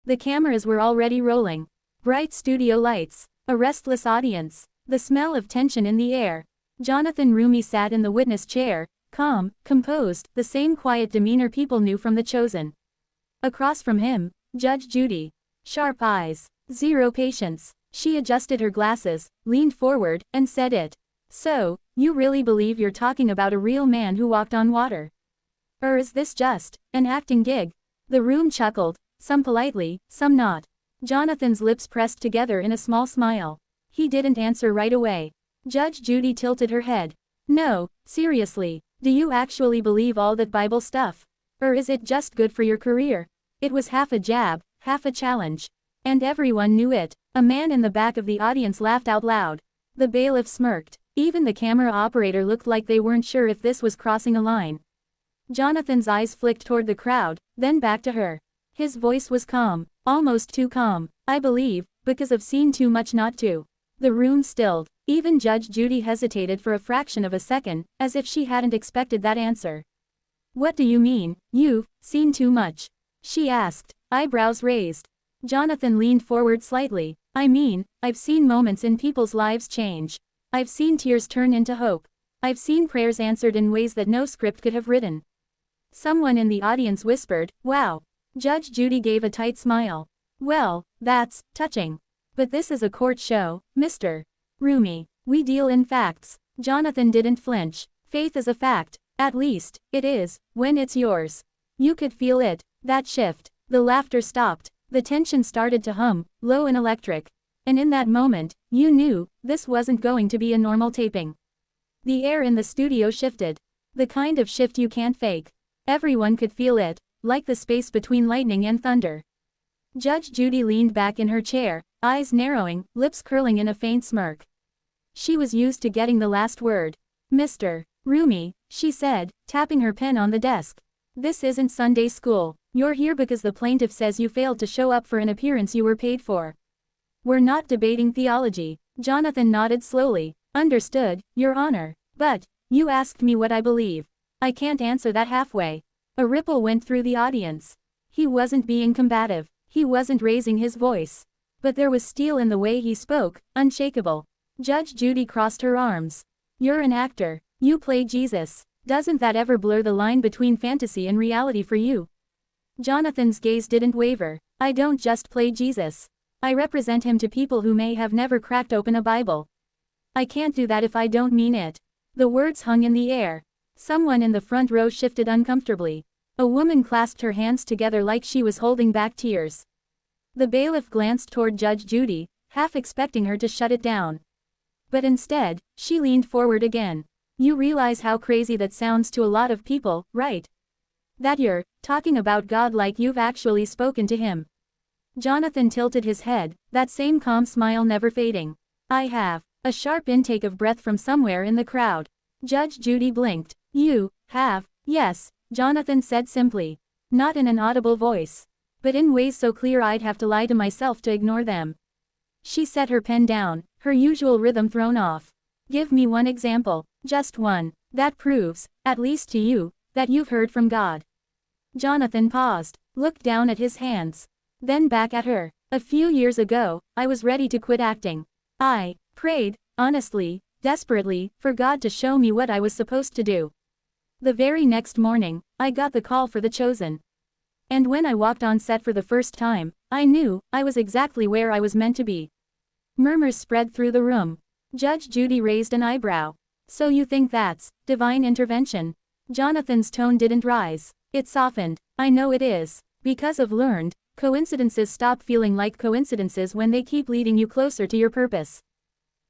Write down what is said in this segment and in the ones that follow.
The cameras were already rolling. Bright studio lights. A restless audience. The smell of tension in the air. Jonathan Roumie sat in the witness chair, calm, composed, the same quiet demeanor people knew from The Chosen. Across from him, Judge Judy. Sharp eyes. Zero patience. She adjusted her glasses, leaned forward, and said it. So, you really believe you're talking about a real man who walked on water? Or is this just an acting gig? The room chuckled, some politely, some not. Jonathan's lips pressed together in a small smile. He didn't answer right away. Judge Judy tilted her head. No, seriously, do you actually believe all that Bible stuff? Or is it just good for your career? It was half a jab, half a challenge. And everyone knew it. A man in the back of the audience laughed out loud. The bailiff smirked. Even the camera operator looked like they weren't sure if this was crossing a line. Jonathan's eyes flicked toward the crowd, then back to her. His voice was calm, almost too calm. I believe, because I've seen too much not to. The room stilled. Even Judge Judy hesitated for a fraction of a second, as if she hadn't expected that answer. What do you mean, you've seen too much? She asked, eyebrows raised. Jonathan leaned forward slightly. I mean, I've seen moments in people's lives change. I've seen tears turn into hope. I've seen prayers answered in ways that no script could have written. Someone in the audience whispered, wow. Judge Judy gave a tight smile. Well, that's touching. But this is a court show, Mr. Roumie. We deal in facts. Jonathan didn't flinch. Faith is a fact. At least, it is, when it's yours. You could feel it, that shift. The laughter stopped. The tension started to hum, low and electric. And in that moment, you knew, this wasn't going to be a normal taping. The air in the studio shifted. The kind of shift you can't fake. Everyone could feel it, like the space between lightning and thunder. Judge Judy leaned back in her chair, eyes narrowing, lips curling in a faint smirk. She was used to getting the last word. Mr. Roumie, she said, tapping her pen on the desk. This isn't Sunday school. You're here because the plaintiff says you failed to show up for an appearance you were paid for. We're not debating theology. Jonathan nodded slowly. Understood, Your Honor. But, you asked me what I believe. I can't answer that halfway. A ripple went through the audience. He wasn't being combative. He wasn't raising his voice. But there was steel in the way he spoke, unshakable. Judge Judy crossed her arms. You're an actor. You play Jesus. Doesn't that ever blur the line between fantasy and reality for you? Jonathan's gaze didn't waver. I don't just play Jesus. I represent him to people who may have never cracked open a Bible. I can't do that if I don't mean it. The words hung in the air. Someone in the front row shifted uncomfortably. A woman clasped her hands together like she was holding back tears. The bailiff glanced toward Judge Judy, half expecting her to shut it down. But instead, she leaned forward again. You realize how crazy that sounds to a lot of people, right? That you're talking about God like you've actually spoken to him. Jonathan tilted his head, that same calm smile never fading. I have. A sharp intake of breath from somewhere in the crowd. Judge Judy blinked. You have. Yes, Jonathan said simply. Not in an audible voice. But in ways so clear I'd have to lie to myself to ignore them. She set her pen down, her usual rhythm thrown off. Give me one example, just one, that proves, at least to you, that you've heard from God. Jonathan paused, looked down at his hands. Then back at her. A few years ago, I was ready to quit acting. I prayed, honestly, desperately, for God to show me what I was supposed to do. The very next morning, I got the call for The Chosen. And when I walked on set for the first time, I knew I was exactly where I was meant to be. Murmurs spread through the room. Judge Judy raised an eyebrow. So you think that's divine intervention? Jonathan's tone didn't rise. It softened. I know it is. Because I've learned, coincidences stop feeling like coincidences when they keep leading you closer to your purpose.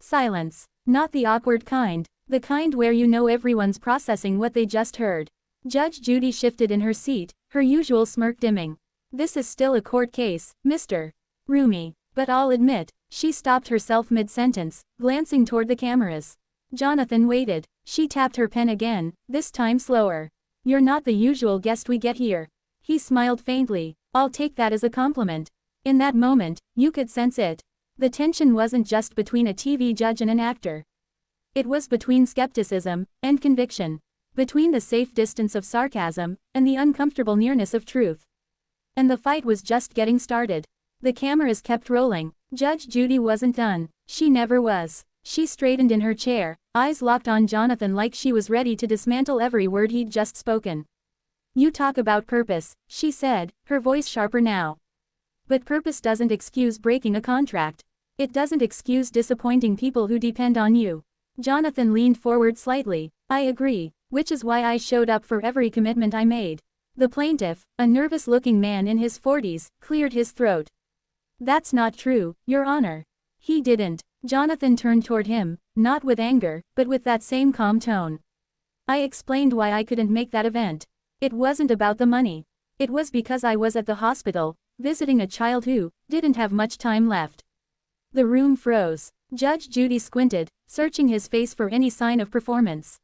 Silence. Not the awkward kind. The kind where you know everyone's processing what they just heard. Judge Judy shifted in her seat, her usual smirk dimming. This is still a court case, Mr. Roumie. But I'll admit, she stopped herself mid-sentence, glancing toward the cameras. Jonathan waited. She tapped her pen again, this time slower. You're not the usual guest we get here. He smiled faintly. I'll take that as a compliment. In that moment, you could sense it. The tension wasn't just between a TV judge and an actor. It was between skepticism and conviction. Between the safe distance of sarcasm and the uncomfortable nearness of truth. And the fight was just getting started. The cameras kept rolling. Judge Judy wasn't done. She never was. She straightened in her chair, eyes locked on Jonathan like she was ready to dismantle every word he'd just spoken. "You talk about purpose," she said, her voice sharper now. "But purpose doesn't excuse breaking a contract. It doesn't excuse disappointing people who depend on you." Jonathan leaned forward slightly. "I agree, which is why I showed up for every commitment I made." The plaintiff, a nervous-looking man in his 40s, cleared his throat. "That's not true, Your Honor." "He didn't." Jonathan turned toward him, not with anger, but with that same calm tone. "I explained why I couldn't make that event. It wasn't about the money. It was because I was at the hospital, visiting a child who didn't have much time left." The room froze. Judge Judy squinted, searching his face for any sign of performance.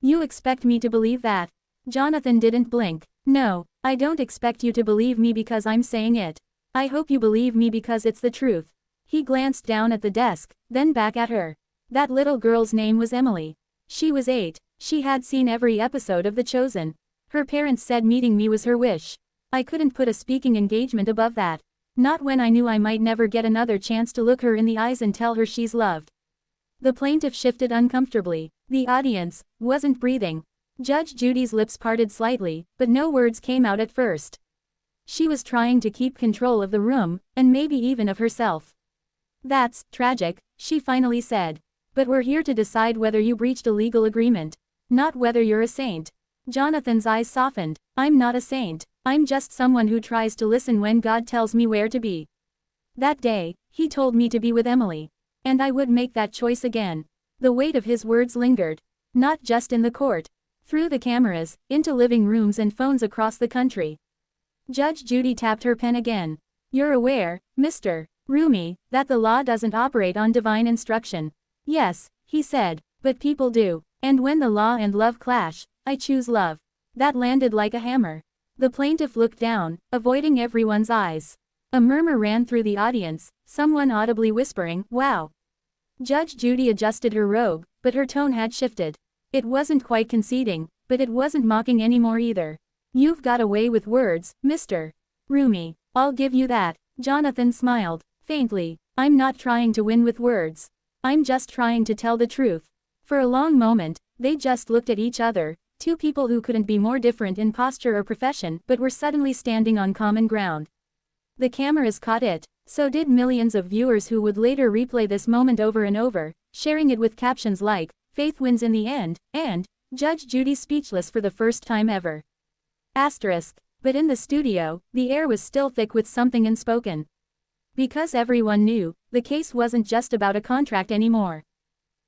"You expect me to believe that?" Jonathan didn't blink. "No, I don't expect you to believe me because I'm saying it. I hope you believe me because it's the truth." He glanced down at the desk, then back at her. "That little girl's name was Emily. She was 8. She had seen every episode of The Chosen. Her parents said meeting me was her wish. I couldn't put a speaking engagement above that. Not when I knew I might never get another chance to look her in the eyes and tell her she's loved." The plaintiff shifted uncomfortably. The audience wasn't breathing. Judge Judy's lips parted slightly, but no words came out at first. She was trying to keep control of the room, and maybe even of herself. "That's tragic," she finally said. "But we're here to decide whether you breached a legal agreement, not whether you're a saint." Jonathan's eyes softened. "I'm not a saint. I'm just someone who tries to listen when God tells me where to be. That day, he told me to be with Emily. And I would make that choice again." The weight of his words lingered. Not just in the court. Through the cameras, into living rooms and phones across the country. Judge Judy tapped her pen again. "You're aware, Mr. Roumie, that the law doesn't operate on divine instruction." "Yes," he said, "but people do. And when the law and love clash, I choose love." That landed like a hammer. The plaintiff looked down, avoiding everyone's eyes. A murmur ran through the audience, someone audibly whispering, "Wow." Judge Judy adjusted her robe, but her tone had shifted. It wasn't quite conceding, but it wasn't mocking anymore either. "You've got away with words, Mr. Roumie. I'll give you that." Jonathan smiled, faintly. "I'm not trying to win with words. I'm just trying to tell the truth." For a long moment, they just looked at each other, two people who couldn't be more different in posture or profession but were suddenly standing on common ground. The cameras caught it. So did millions of viewers who would later replay this moment over and over, sharing it with captions like, "Faith wins in the end," and, "Judge Judy speechless for the first time ever." Asterisk. But in the studio, the air was still thick with something unspoken. Because everyone knew, the case wasn't just about a contract anymore.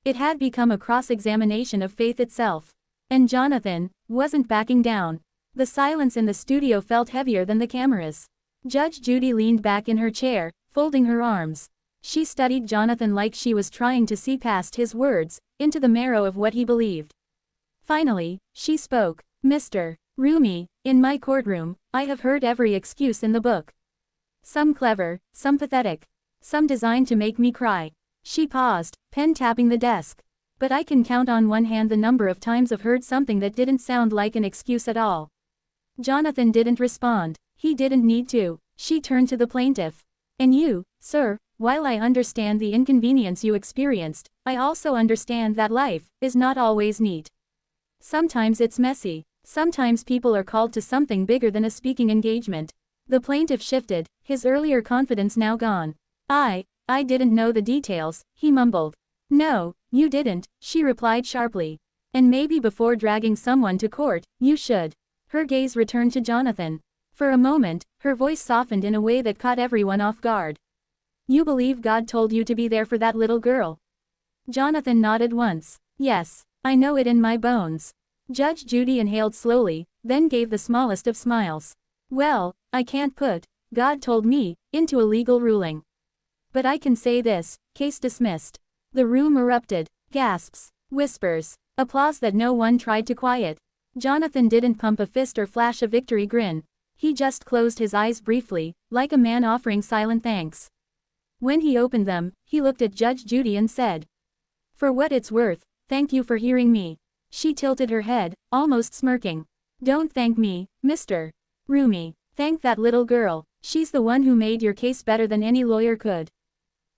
It had become a cross-examination of faith itself. And Jonathan wasn't backing down. The silence in the studio felt heavier than the cameras. Judge Judy leaned back in her chair, folding her arms. She studied Jonathan like she was trying to see past his words, into the marrow of what he believed. Finally, she spoke. "Mr. Roumie, in my courtroom, I have heard every excuse in the book. Some clever, some pathetic, some designed to make me cry." She paused, pen tapping the desk. "But I can count on one hand the number of times I've heard something that didn't sound like an excuse at all." Jonathan didn't respond. He didn't need to. She turned to the plaintiff. "And you, sir, while I understand the inconvenience you experienced, I also understand that life is not always neat. Sometimes it's messy. Sometimes people are called to something bigger than a speaking engagement." The plaintiff shifted, his earlier confidence now gone. I didn't know the details," he mumbled. "No, you didn't," she replied sharply. "And maybe before dragging someone to court, you should." Her gaze returned to Jonathan. For a moment, her voice softened in a way that caught everyone off guard. "You believe God told you to be there for that little girl?" Jonathan nodded once. "Yes, I know it in my bones." Judge Judy inhaled slowly, then gave the smallest of smiles. "Well, I can't put 'God told me' into a legal ruling. But I can say this, case dismissed." The room erupted. Gasps, whispers, applause that no one tried to quiet. Jonathan didn't pump a fist or flash a victory grin. He just closed his eyes briefly, like a man offering silent thanks. When he opened them, he looked at Judge Judy and said, "For what it's worth, thank you for hearing me." She tilted her head, almost smirking. "Don't thank me, Mr. Roumie. Thank that little girl, she's the one who made your case better than any lawyer could.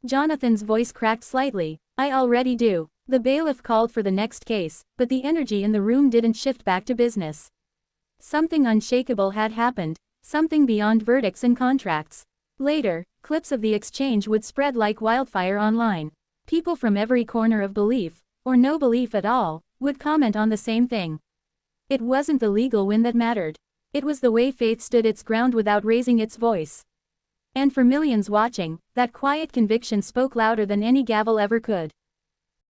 Jonathan's voice cracked slightly. I already do. The bailiff called for the next case, but the energy in the room didn't shift back to business. Something unshakable had happened, something beyond verdicts and contracts. Later, clips of the exchange would spread like wildfire online. People from every corner of belief, or no belief at all, would comment on the same thing. It wasn't the legal win that mattered. It was the way faith stood its ground without raising its voice. And for millions watching, that quiet conviction spoke louder than any gavel ever could.